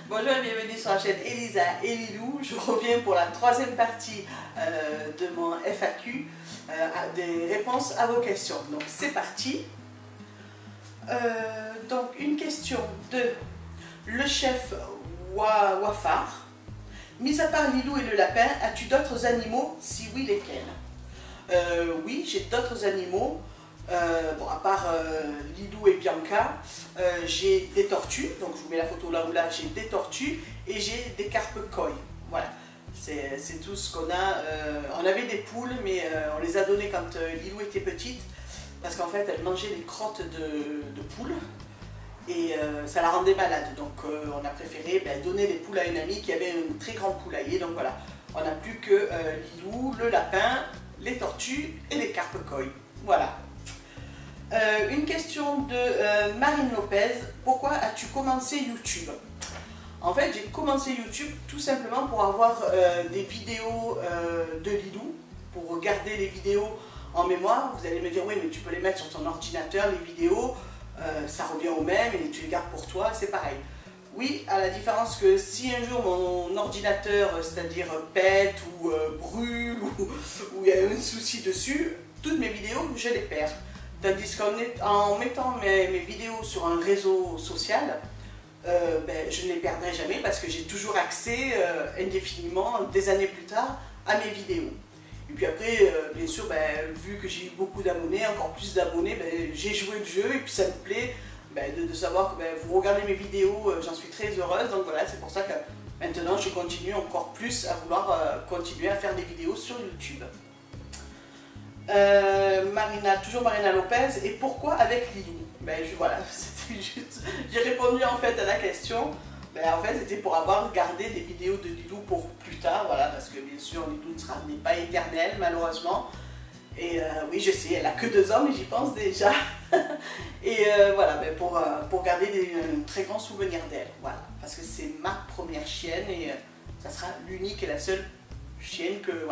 Bonjour et bienvenue sur la chaîne Elisa et Lilou. Je reviens pour la troisième partie de mon FAQ, des réponses à vos questions. Donc c'est parti. Donc une question de le chef Wafar. Mis à part Lilou et le lapin, as-tu d'autres animaux? Si oui, lesquels? Oui, j'ai d'autres animaux. Bon, à part Lilou et Bianca, j'ai des tortues, donc je vous mets la photo là où là, j'ai des tortues et j'ai des carpes koi. Voilà, c'est tout ce qu'on a. On avait des poules, mais on les a données quand Lilou était petite, parce qu'en fait, elle mangeait les crottes de poules et ça la rendait malade. Donc on a préféré donner des poules à une amie qui avait un très grand poulailler. Donc voilà, on n'a plus que Lilou, le lapin, les tortues et les carpes koi. Voilà. Une question de Marine Lopez. Pourquoi as-tu commencé YouTube? En fait, j'ai commencé YouTube tout simplement pour avoir des vidéos de Lilou, pour garder les vidéos en mémoire. Vous allez me dire, oui, mais tu peux les mettre sur ton ordinateur, les vidéos, ça revient au même et tu les gardes pour toi, c'est pareil. Oui, à la différence que si un jour mon ordinateur, c'est-à-dire pète ou brûle ou il y a un souci dessus, toutes mes vidéos, je les perds. Tandis qu'en mettant mes vidéos sur un réseau social, je ne les perdrai jamais parce que j'ai toujours accès indéfiniment, des années plus tard, à mes vidéos. Et puis après, bien sûr, vu que j'ai eu beaucoup d'abonnés, encore plus d'abonnés, j'ai joué le jeu et puis ça me plaît de savoir que vous regardez mes vidéos, j'en suis très heureuse. Donc voilà, c'est pour ça que maintenant je continue encore plus à vouloir continuer à faire des vidéos sur YouTube. Toujours Marina Lopez, et pourquoi avec Lilou? Voilà, c'était juste, j'ai répondu en fait à la question. En fait, c'était pour avoir gardé des vidéos de Lilou pour plus tard, voilà, parce que bien sûr Lilou n'est pas éternelle malheureusement. Et oui, je sais, elle a que 2 ans, mais j'y pense déjà. Et voilà, pour garder un très grand souvenir d'elle, voilà, parce que c'est ma première chienne et ça sera l'unique et la seule chienne que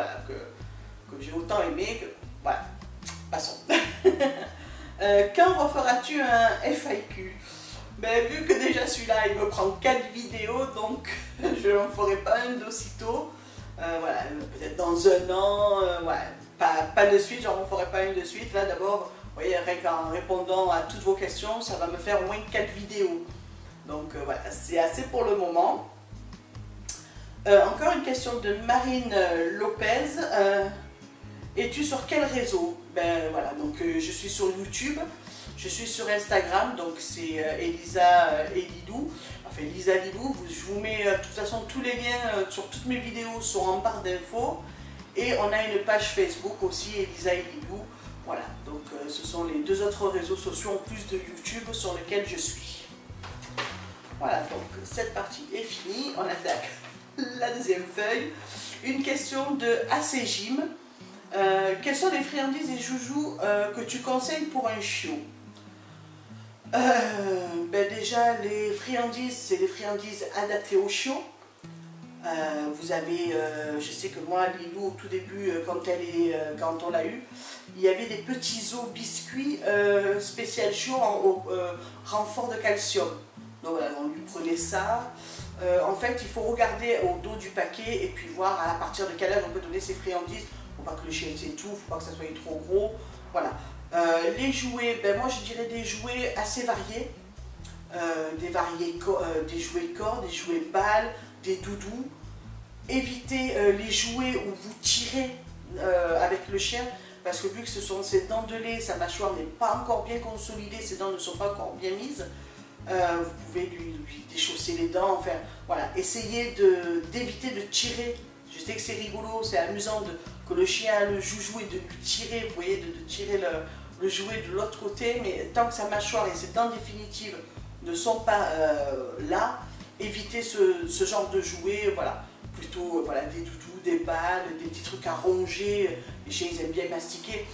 j'ai autant aimée. Voilà, passons. Quand referas-tu un FAQ? Vu que déjà celui-là, il me prend 4 vidéos, donc je n'en ferai pas un d'aussitôt. Voilà, peut-être dans un an, ouais, pas de suite, j'en ferai pas une de suite. Là d'abord, vous voyez, en répondant à toutes vos questions, ça va me faire au moins 4 vidéos. Donc voilà, c'est assez pour le moment. Encore une question de Marine Lopez. Es-tu sur quel réseau? Voilà, donc je suis sur YouTube, je suis sur Instagram, donc c'est Elisa et Lilou, enfin Elisa Lilou. Je vous mets de toute façon tous les liens sur toutes mes vidéos sont en barre d'infos. Et on a une page Facebook aussi, Elisa et Lilou. Voilà, donc ce sont les 2 autres réseaux sociaux en plus de YouTube sur lesquels je suis. Voilà, donc cette partie est finie, on attaque la deuxième feuille. Une question de ACJim. Quelles sont les friandises et joujoux que tu conseilles pour un chiot? Déjà, les friandises, c'est des friandises adaptées au chiot. Vous avez, je sais que moi, Lilou, au tout début, quand on l'a eu, il y avait des petits os biscuits spécial chiot en renfort de calcium. Donc voilà, on lui prenait ça. En fait, il faut regarder au dos du paquet et puis voir à partir de quel âge on peut donner ces friandises. Faut pas que le chien s'étouffe, faut pas que ça soit trop gros. Voilà. Les jouets, moi je dirais des jouets assez variés. Des jouets corps, des jouets balles, des doudous. Évitez les jouets où vous tirez avec le chien, parce que vu que ce sont ses dents de lait, sa mâchoire n'est pas encore bien consolidée, ses dents ne sont pas encore bien mises. Vous pouvez lui déchausser les dents, enfin voilà. Essayez d'éviter de tirer. Je sais que c'est rigolo, c'est amusant que le chien a le joujou et de lui tirer, vous voyez, de tirer le jouet de l'autre côté, mais tant que sa mâchoire et ses dents définitives ne sont pas là, évitez ce genre de jouets, voilà. Plutôt voilà, des doudous, des balles, des petits trucs à ronger, les chiens ils aiment bien mastiquer.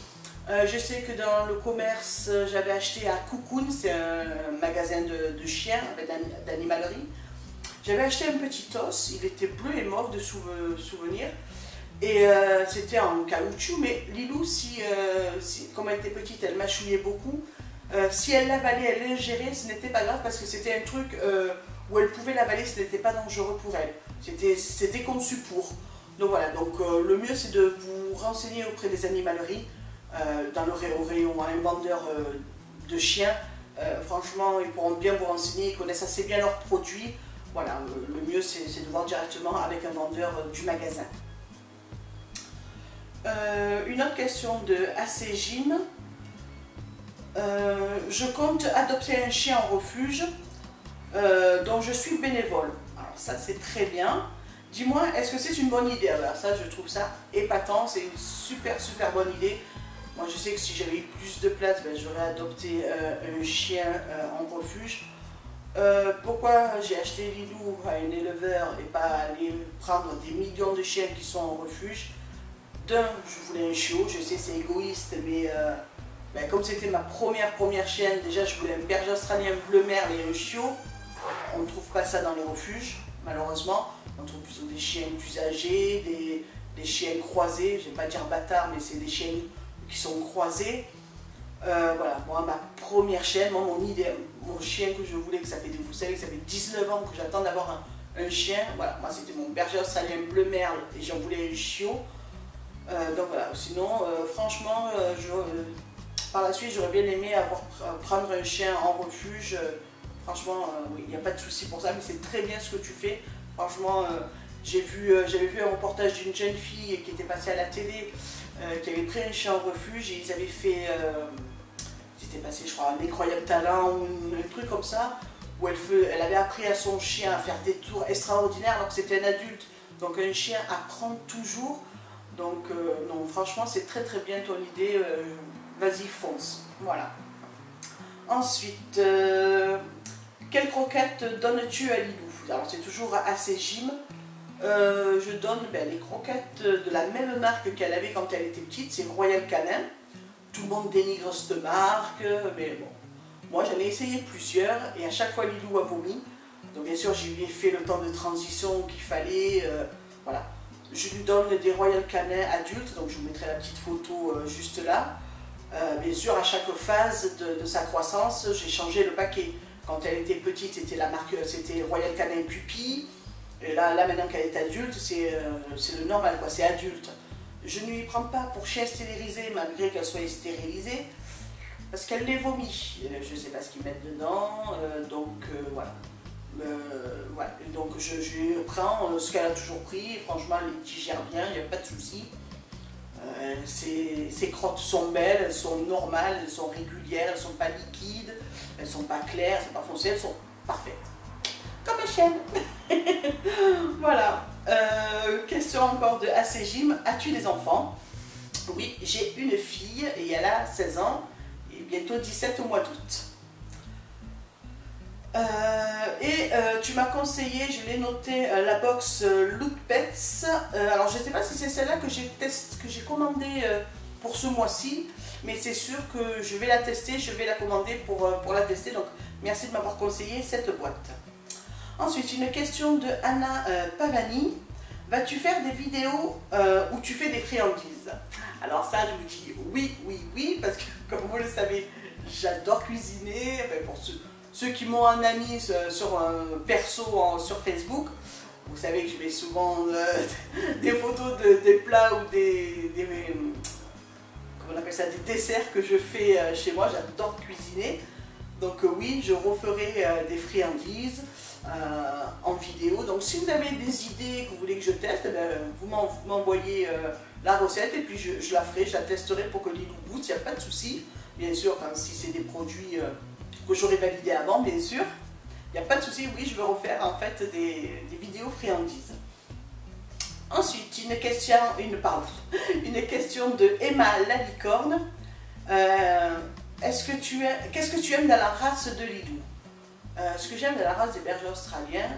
Je sais que dans le commerce, j'avais acheté à Cocoon, c'est un magasin de chiens, d'animalerie. J'avais acheté un petit os, il était bleu et mauve de souvenir, et c'était en caoutchouc, mais Lilou, comme elle était petite, elle mâchouillait beaucoup. Si elle l'avalait, elle l'ingérait, ce n'était pas grave parce que c'était un truc où elle pouvait l'avaler, ce n'était pas dangereux pour elle. C'était conçu pour. Donc voilà, donc le mieux c'est de vous renseigner auprès des animaleries, dans le rayon un vendeur de chiens. Franchement, ils pourront bien vous renseigner, ils connaissent assez bien leurs produits. Voilà, le mieux c'est de voir directement avec un vendeur du magasin. Une autre question de AC Gym. Je compte adopter un chien en refuge dont je suis bénévole. Alors ça c'est très bien. Dis-moi, est-ce que c'est une bonne idée? Alors ça, je trouve ça épatant, c'est une super bonne idée. Moi je sais que si j'avais eu plus de place, ben, j'aurais adopté un chien en refuge. Pourquoi j'ai acheté Lilou à un éleveur et pas aller prendre des millions de chiens qui sont en refuge? D'un, je voulais un chiot, je sais c'est égoïste, mais ben, comme c'était ma première chienne, déjà je voulais un berger australien bleu merle et un chiot. On ne trouve pas ça dans les refuges, malheureusement. On trouve plutôt des chiens plus âgés, des chiens croisés, je ne vais pas dire bâtards, mais c'est des chiens qui sont croisés. Voilà, moi ma première chienne, moi, mon chien que je voulais, vous savez que ça fait 19 ans que j'attends d'avoir un chien. Voilà, moi c'était mon berger australien bleu merle et j'en voulais un chiot. Donc voilà, sinon franchement, par la suite j'aurais bien aimé prendre un chien en refuge. Franchement, oui, il n'y a pas de souci pour ça, mais c'est très bien ce que tu fais. Franchement, j'avais vu un reportage d'une jeune fille qui était passée à la télé, qui avait pris un chien en refuge et ils avaient fait, ils étaient passés je crois un incroyable talent ou un truc comme ça, où elle avait appris à son chien à faire des tours extraordinaires alors que c'était un adulte. Donc un chien apprend toujours. Donc non, franchement c'est très bien ton idée, vas-y fonce. Voilà. Ensuite, quelles croquettes donnes-tu à Lilou? Alors c'est toujours AC Gym. Je donne les croquettes de la même marque qu'elle avait quand elle était petite, c'est Royal Canin. Tout le monde dénigre cette marque, mais bon, moi j'en ai essayé plusieurs et à chaque fois Lilou a vomi. Donc bien sûr, je lui ai fait le temps de transition qu'il fallait, voilà. Je lui donne des Royal Canin adultes, donc je vous mettrai la petite photo juste là. Bien sûr, à chaque phase de sa croissance, j'ai changé le paquet. Quand elle était petite, c'était la marque, c'était Royal Canin Pupille. Et là maintenant qu'elle est adulte, c'est le normal, quoi, c'est adulte. Je ne lui prends pas pour chien stérilisé, malgré qu'elle soit stérilisée, parce qu'elle les vomit. Je ne sais pas ce qu'ils mettent dedans, donc voilà. Voilà. Donc je lui prends ce qu'elle a toujours pris, et franchement elle les digère bien, il n'y a pas de souci. Ses crottes sont belles, elles sont normales, elles sont régulières, elles ne sont pas liquides, elles ne sont pas claires, elles ne sont pas foncées, elles sont parfaites. Comme les chiennes. Voilà. Question encore de AC Gym. As-tu des enfants? Oui, j'ai une fille et elle a 16 ans et bientôt 17 au mois d'août. Tu m'as conseillé, je l'ai noté, la box Look Pets. Alors je ne sais pas si c'est celle-là que j'ai commandée pour ce mois-ci, mais c'est sûr que je vais la tester, je vais la commander pour la tester. Donc merci de m'avoir conseillé cette boîte. Ensuite, une question de Anna Pavani. Vas-tu faire des vidéos où tu fais des friandises? Alors ça, je vous dis oui, parce que comme vous le savez, j'adore cuisiner. Enfin, pour ceux qui m'ont un ami sur un perso sur Facebook, vous savez que je mets souvent des photos des plats ou comment on appelle ça, des desserts que je fais chez moi. J'adore cuisiner. Donc oui, je referai des friandises en vidéo. Donc si vous avez des idées que vous voulez que je teste, vous m'envoyez la recette et puis je la ferai, je la testerai pour que Lilou goûte, il n'y a pas de souci. Bien sûr, si c'est des produits que j'aurais validés avant, bien sûr, il n'y a pas de souci, oui, je vais refaire en fait des vidéos friandises. Ensuite, une question de Emma la licorne. Qu'est-ce que tu aimes dans la race de Lilou? Ce que j'aime dans la race des bergers australiens,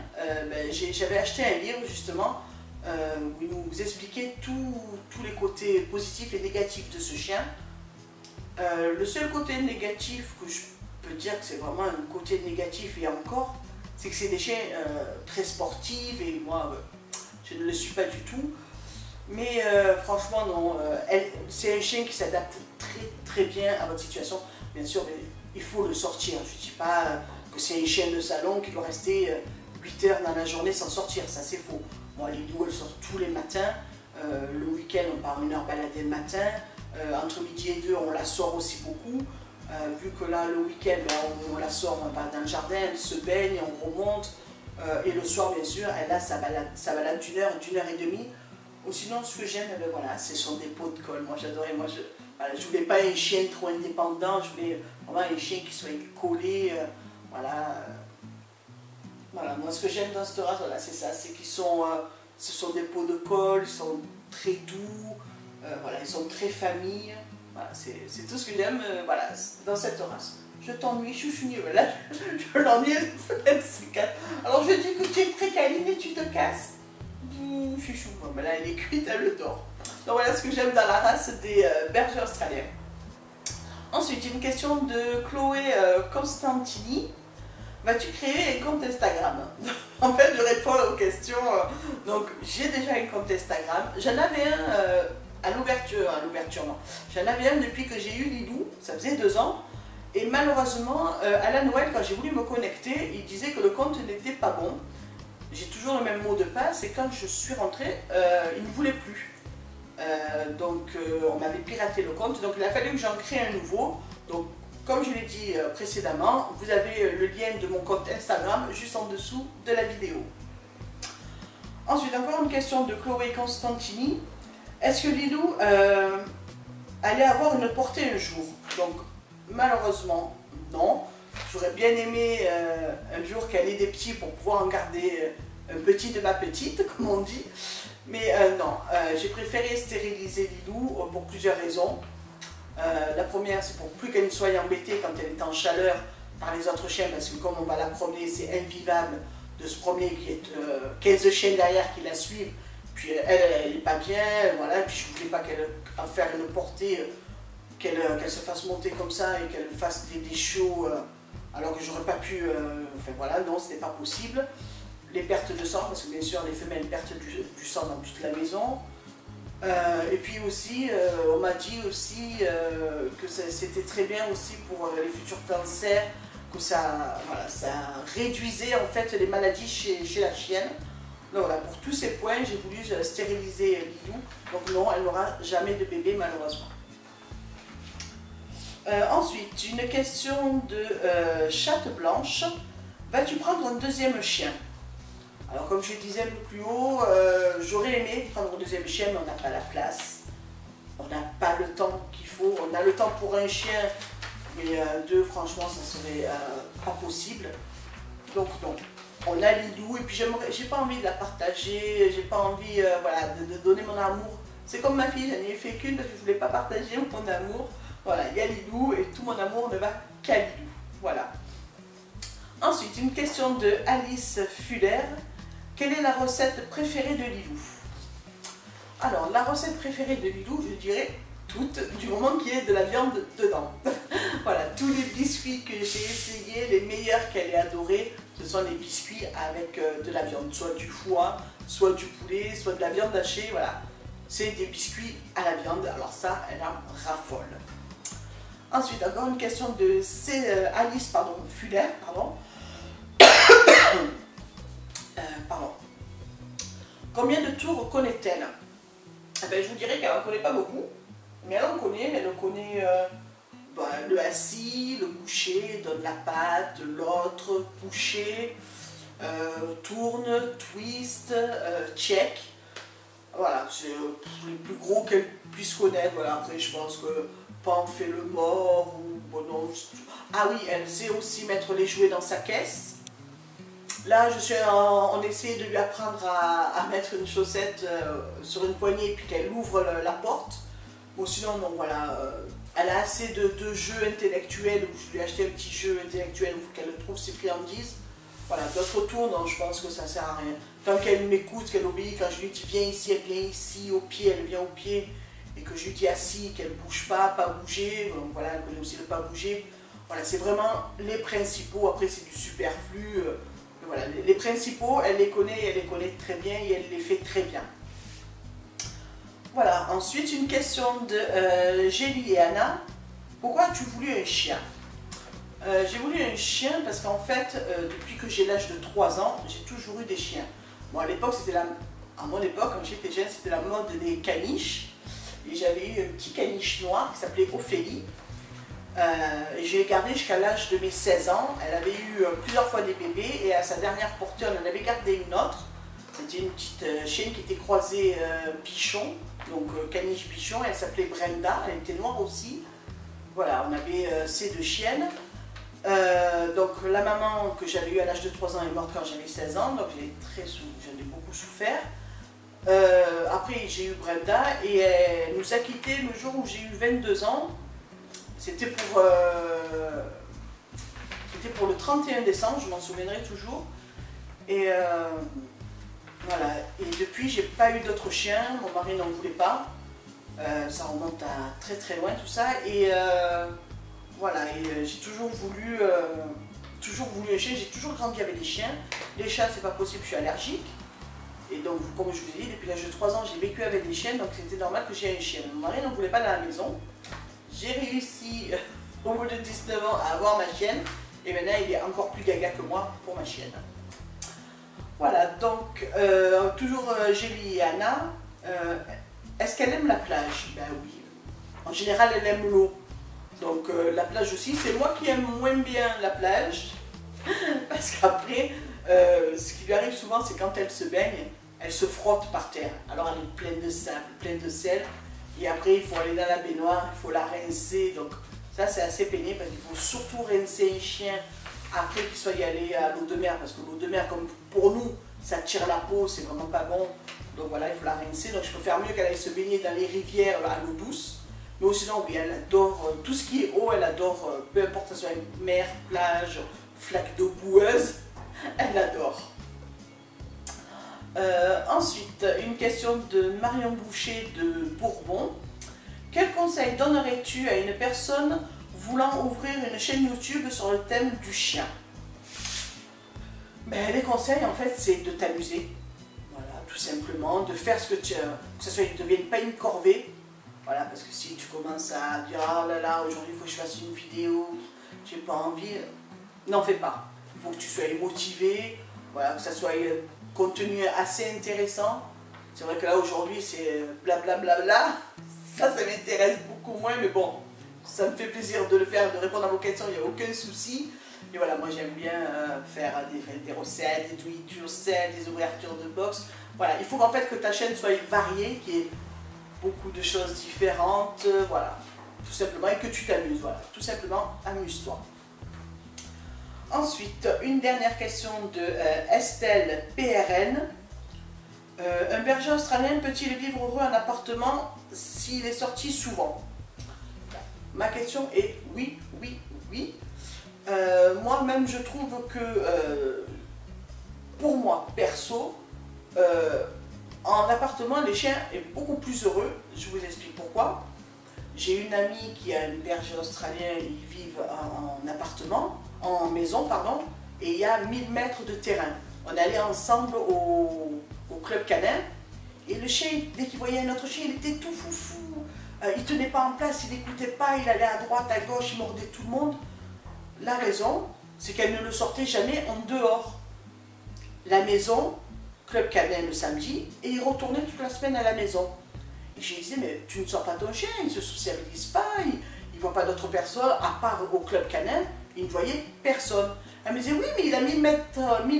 j'avais acheté un livre justement où il nous expliquait tous les côtés positifs et négatifs de ce chien. Le seul côté négatif que je peux dire que c'est vraiment un côté négatif et encore, c'est que c'est des chiens très sportifs et moi je ne le suis pas du tout. Mais franchement non, c'est un chien qui s'adapte très bien à votre situation. Bien sûr, mais il faut le sortir. Je ne dis pas que c'est un chien de salon qui doit rester 8 heures dans la journée sans sortir, ça c'est faux. Moi, Lilou, elle sort tous les matins. Le week-end, on part 1 heure balader le matin. Entre midi et 2, on la sort aussi beaucoup. Vu que là, le week-end, on la sort, on va dans le jardin, elle se baigne, on remonte. Et le soir, bien sûr, elle a sa balade d'1 heure, d'1 heure et demie. Ou sinon, ce que j'aime, voilà, ce sont des pots de colle. Moi, j'adorais. Moi, je voulais pas un chien trop indépendant. Je voulais vraiment un chien qui soit collé. Voilà. Voilà. Moi, ce que j'aime dans cette race, voilà, c'est ça. C'est qu'ils sont, ce sont des pots de colle. Ils sont très doux. Voilà, ils sont très famille. Voilà, c'est tout ce que j'aime. Voilà, dans cette race. Je t'ennuie, chouchouni. Voilà, je l'ennuie. Alors, je dis que tu es très câline et tu te casses. Chouchou, bon, là elle est cuite, elle le dort. Donc voilà ce que j'aime dans la race des bergers australiens. Ensuite, une question de Chloé Constantini. Vas-tu créer un compte Instagram? En fait, je réponds aux questions. Donc, j'ai déjà un compte Instagram. J'en avais un à l'ouverture, non. J'en avais un depuis que j'ai eu Lilou, ça faisait 2 ans. Et malheureusement, à la Noël, quand j'ai voulu me connecter, il disait que le compte n'était pas bon. J'ai toujours le même mot de passe et quand je suis rentrée, il ne voulait plus. Donc on m'avait piraté le compte, donc il a fallu que j'en crée un nouveau. Donc comme je l'ai dit précédemment, vous avez le lien de mon compte Instagram juste en dessous de la vidéo. Ensuite, encore une question de Chloé Constantini. Est-ce que Lilou allait avoir une portée un jour? Donc malheureusement, non. J'aurais bien aimé un jour qu'elle ait des petits pour pouvoir en garder un petit de ma petite, comme on dit. Mais non, j'ai préféré stériliser Lilou pour plusieurs raisons. La première, c'est pour plus qu'elle ne soit embêtée quand elle est en chaleur par les autres chiens, parce que comme on va la promener, c'est invivable de se promener qu'il y ait 15 chiens derrière qui la suivent. Puis elle n'est pas bien, voilà. Puis je ne voulais pas qu'elle faire une portée, qu'elle se fasse monter comme ça et qu'elle fasse des chiots. Alors que j'aurais pas pu, enfin voilà, non, c'était pas possible. Les pertes de sang, parce que bien sûr les femelles perdent du sang dans toute la maison. Et puis aussi, on m'a dit aussi que c'était très bien aussi pour les futurs cancers, que ça, voilà, ça réduisait en fait les maladies chez la chienne. Donc voilà, pour tous ces points, j'ai voulu stériliser Lilou. Donc non, elle n'aura jamais de bébé malheureusement. Ensuite, une question de Chatte Blanche. Vas-tu prendre un deuxième chien? Alors comme je disais un peu plus haut, j'aurais aimé prendre un deuxième chien, mais on n'a pas la place. On n'a pas le temps qu'il faut. On a le temps pour un chien, mais 2, franchement, ça serait pas possible. Donc non. On a Lilou, et puis j'ai pas envie de la partager, j'ai pas envie voilà, de donner mon amour. C'est comme ma fille, j'en ai fait qu'une parce que je voulais pas partager mon amour. Voilà, il y a Lilou et tout mon amour ne va qu'à Lilou. Voilà. Ensuite, une question de Alice Fuller. Quelle est la recette préférée de Lilou? Alors, la recette préférée de Lilou, je dirais toute, du moment qu'il y ait de la viande dedans. Voilà, tous les biscuits que j'ai essayés, les meilleurs qu'elle ait adorés, ce sont les biscuits avec de la viande. Soit du foie, soit du poulet, soit de la viande hachée, voilà. C'est des biscuits à la viande, alors ça, elle en raffole. Ensuite, encore une question de Alice Fuller. Pardon. Combien de tours connaît-elle? Eh ben, je vous dirais qu'elle n'en connaît pas beaucoup, mais elle en connaît. Elle connaît le assis, le couché, donne la patte, l'autre, couché, tourne, twist, check. Voilà, c'est les plus gros qu'elle puisse connaître. Voilà, après, je pense que Pan fait le mort ou bon, non. Ah oui, elle sait aussi mettre les jouets dans sa caisse. Là, je suis en essayant de lui apprendre à mettre une chaussette sur une poignée et puis qu'elle ouvre la porte. Bon, sinon, non, voilà. Elle a assez de jeux intellectuels où je lui ai acheté un petit jeu intellectuel pour qu'elle trouve ses friandises. Voilà, d'autres tours, non, je pense que ça sert à rien. Tant qu'elle m'écoute, qu'elle obéit, quand je lui dis viens ici, elle vient ici, au pied, elle vient au pied. Et que je lui dis assis, qu'elle ne bouge pas bouger. Donc, voilà, elle connaît aussi le pas bouger. Voilà, c'est vraiment les principaux. Après, c'est du superflu. Voilà, les principaux, elle les connaît très bien et elle les fait très bien. Voilà, ensuite une question de Gélie et Anna. Pourquoi as-tu voulu un chien? J'ai voulu un chien parce qu'en fait, depuis que j'ai l'âge de 3 ans, j'ai toujours eu des chiens. Bon, à l'époque, à mon époque, quand j'étais jeune, c'était la mode des caniches. Et j'avais eu un petit caniche noir qui s'appelait Ophélie. Et je l'ai gardée jusqu'à l'âge de mes 16 ans. Elle avait eu plusieurs fois des bébés et à sa dernière portée, on en avait gardé une autre. C'était une petite chienne qui était croisée bichon, donc caniche bichon. Elle s'appelait Brenda, elle était noire aussi. Voilà, on avait ces deux chiennes. Donc la maman que j'avais eue à l'âge de 3 ans est morte quand j'avais 16 ans, donc j'en ai beaucoup souffert. Après j'ai eu Brenda et elle nous a quittés le jour où j'ai eu 22 ans. C'était pour le 31 décembre, je m'en souviendrai toujours. Et voilà, et depuis j'ai pas eu d'autres chiens, mon mari n'en voulait pas. Ça remonte à très très loin tout ça. Et voilà, et j'ai toujours voulu un chien, j'ai toujours grandi avec des chiens. Les chats, c'est pas possible, je suis allergique. Et donc, comme je vous ai dit, depuis l'âge de 3 ans, j'ai vécu avec des chiens, donc c'était normal que j'aie un chien. Mon mari n'en voulait pas dans la maison. J'ai réussi, au bout de 19 ans, à avoir ma chienne. Et maintenant, il est encore plus gaga que moi pour ma chienne. Voilà, donc, toujours Gélie et Anna. Est-ce qu'elle aime la plage? Ben oui. En général, elle aime l'eau. Donc la plage aussi, c'est moi qui aime moins bien la plage, parce qu'après, ce qui lui arrive souvent, c'est quand elle se baigne, elle se frotte par terre. Alors elle est pleine de sable, pleine de sel, et après il faut aller dans la baignoire, il faut la rincer, donc ça c'est assez pénible, parce qu'il faut surtout rincer un chien après qu'il soit allé à l'eau de mer, parce que l'eau de mer, comme pour nous, ça tire la peau, c'est vraiment pas bon, donc voilà, il faut la rincer, donc je préfère mieux qu'elle aille se baigner dans les rivières à l'eau douce. Mais sinon, oui, elle adore tout ce qui est eau, elle adore, peu importe que ce soit mer, plage, flaque d'eau boueuse, elle adore. Ensuite, une question de Marion Boucher de Bourbon. Quel conseil donnerais-tu à une personne voulant ouvrir une chaîne YouTube sur le thème du chien? Ben, les conseils, en fait, c'est de t'amuser. Voilà, tout simplement, de faire ce que tu as, que ce ne devienne pas une corvée. Voilà, parce que si tu commences à dire « Oh là là, aujourd'hui il faut que je fasse une vidéo, j'ai pas envie », n'en fais pas. Il faut que tu sois motivé, voilà, que ça soit contenu assez intéressant. C'est vrai que là aujourd'hui c'est blablabla, ça m'intéresse beaucoup moins, mais bon, ça me fait plaisir de le faire, de répondre à vos questions, il n'y a aucun souci. Et voilà, moi j'aime bien faire des recettes, des do-it-yourself, des ouvertures de box. Voilà, il faut qu'en fait que ta chaîne soit variée, qu'il y ait beaucoup de choses différentes, voilà, tout simplement, et que tu t'amuses, voilà, tout simplement, amuse-toi. Ensuite, une dernière question de Estelle PRN. Un berger australien peut-il vivre heureux en appartement s'il est sorti souvent? Ma question est oui, oui, oui. Moi-même, je trouve que, pour moi, perso, en appartement, les chiens est beaucoup plus heureux. Je vous explique pourquoi. J'ai une amie qui a une berger australien, ils vivent en appartement, en maison, pardon, et il y a 1000 mètres de terrain. On allait ensemble au club canin, et le chien, dès qu'il voyait un autre chien, il était tout foufou. Il tenait pas en place, il n'écoutait pas, il allait à droite, à gauche, il mordait tout le monde. La raison, c'est qu'elle ne le sortait jamais en dehors. La maison, club canin le samedi, et il retournait toute la semaine à la maison. Et je lui disais, mais tu ne sors pas ton chien, il ne se sociabilise pas, il ne voit pas d'autres personnes, à part au club canin, il ne voyait personne. Elle me disait, oui, mais il a 1000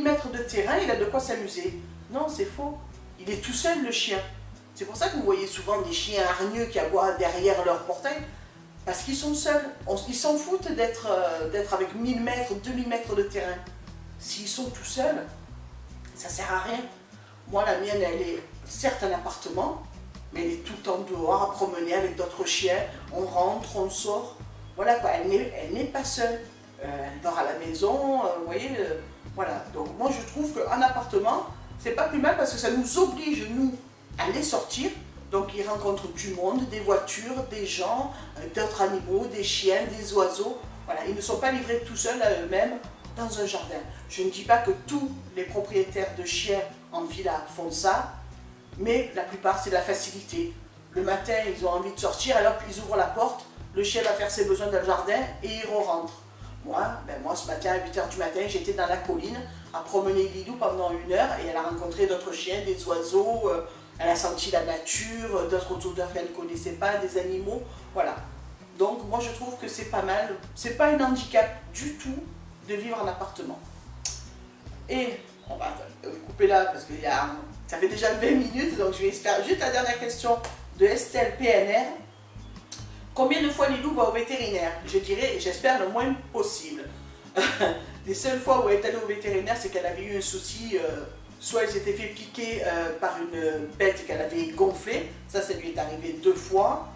mètres de terrain, il a de quoi s'amuser. Non, c'est faux, il est tout seul le chien. C'est pour ça que vous voyez souvent des chiens hargneux qui aboient derrière leur portail, parce qu'ils sont seuls. Ils s'en foutent d'être avec 1000 mètres, 2000 mètres de terrain. S'ils sont tout seuls, ça ne sert à rien. Moi, la mienne, elle est certes un appartement, mais elle est tout le temps dehors à promener avec d'autres chiens. On rentre, on sort. Voilà quoi, elle n'est pas seule. Elle dort à la maison, vous voyez. Voilà, donc moi je trouve qu'un appartement, c'est pas plus mal parce que ça nous oblige, nous, à les sortir. Donc ils rencontrent du monde, des voitures, des gens, d'autres animaux, des chiens, des oiseaux. Voilà, ils ne sont pas livrés tout seuls à eux-mêmes dans un jardin. Je ne dis pas que tous les propriétaires de chiens en villa font ça, mais la plupart c'est la facilité. Le matin ils ont envie de sortir, alors ils ouvrent la porte, le chien va faire ses besoins dans le jardin et il rentre. Moi, ce matin, à 8 h du matin, j'étais dans la colline à promener Lilou pendant 1 heure et elle a rencontré d'autres chiens, des oiseaux, elle a senti la nature, d'autres odeurs qu'elle ne connaissait pas, des animaux, voilà. Donc moi je trouve que c'est pas mal, c'est pas un handicap du tout de vivre en appartement. Et on va couper là parce que ça fait déjà 20 minutes, donc je vais faire juste la dernière question de Estelle PNR. Combien de fois Lilou va au vétérinaire? Je dirais, j'espère le moins possible. Les seules fois où elle est allée au vétérinaire, c'est qu'elle avait eu un souci, soit elle s'était fait piquer par une bête qu'elle avait gonflée, ça lui est arrivé 2 fois.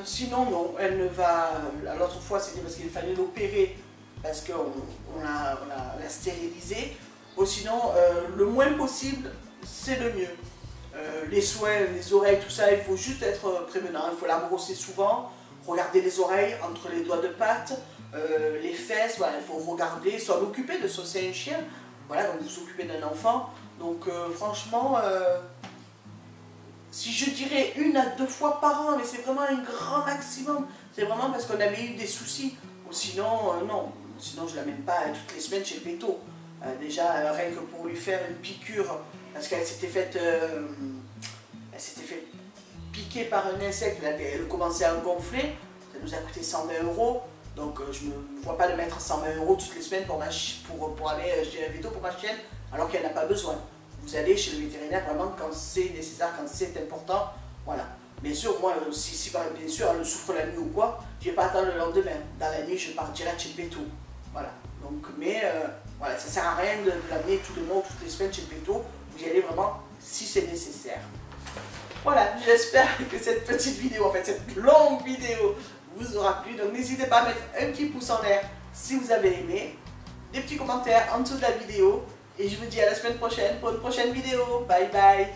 Sinon, non, elle ne va. L'autre fois, c'était parce qu'il fallait l'opérer, parce qu'on l'a stérilisée. Ou sinon, le moins possible, c'est le mieux. Les soins, les oreilles, tout ça, il faut juste être prévenant. Il faut la brosser souvent, regarder les oreilles entre les doigts de patte, les fesses, voilà, il faut regarder, s'en occuper de c'est un chien. Voilà, donc vous vous occupez d'un enfant. Donc franchement, si je dirais 1 à 2 fois par an, mais c'est vraiment un grand maximum. C'est vraiment parce qu'on avait eu des soucis. Ou sinon, non. Sinon, je ne l'amène pas toutes les semaines chez le véto. Déjà, rien que pour lui faire une piqûre, parce qu'elle s'était fait piquer par un insecte, elle commençait à gonfler, ça nous a coûté 120 €. Donc je ne me vois pas de mettre 120 € toutes les semaines pour aller chez un véto pour ma chienne, alors qu'elle n'a pas besoin. Vous allez chez le vétérinaire vraiment quand c'est nécessaire, quand c'est important, voilà. Bien sûr, moi, si bien sûr elle souffre la nuit ou quoi, je ne vais pas attendre le lendemain. Dans la nuit, je pars direct chez le véto. Voilà. Donc, mais voilà, ça ne sert à rien de l'amener tous les mois ou toutes les semaines chez le véto. Vous y allez vraiment si c'est nécessaire. Voilà, j'espère que cette petite vidéo, en fait cette longue vidéo, vous aura plu. Donc n'hésitez pas à mettre un petit pouce en l'air si vous avez aimé, des petits commentaires en dessous de la vidéo. Et je vous dis à la semaine prochaine pour une prochaine vidéo. Bye bye.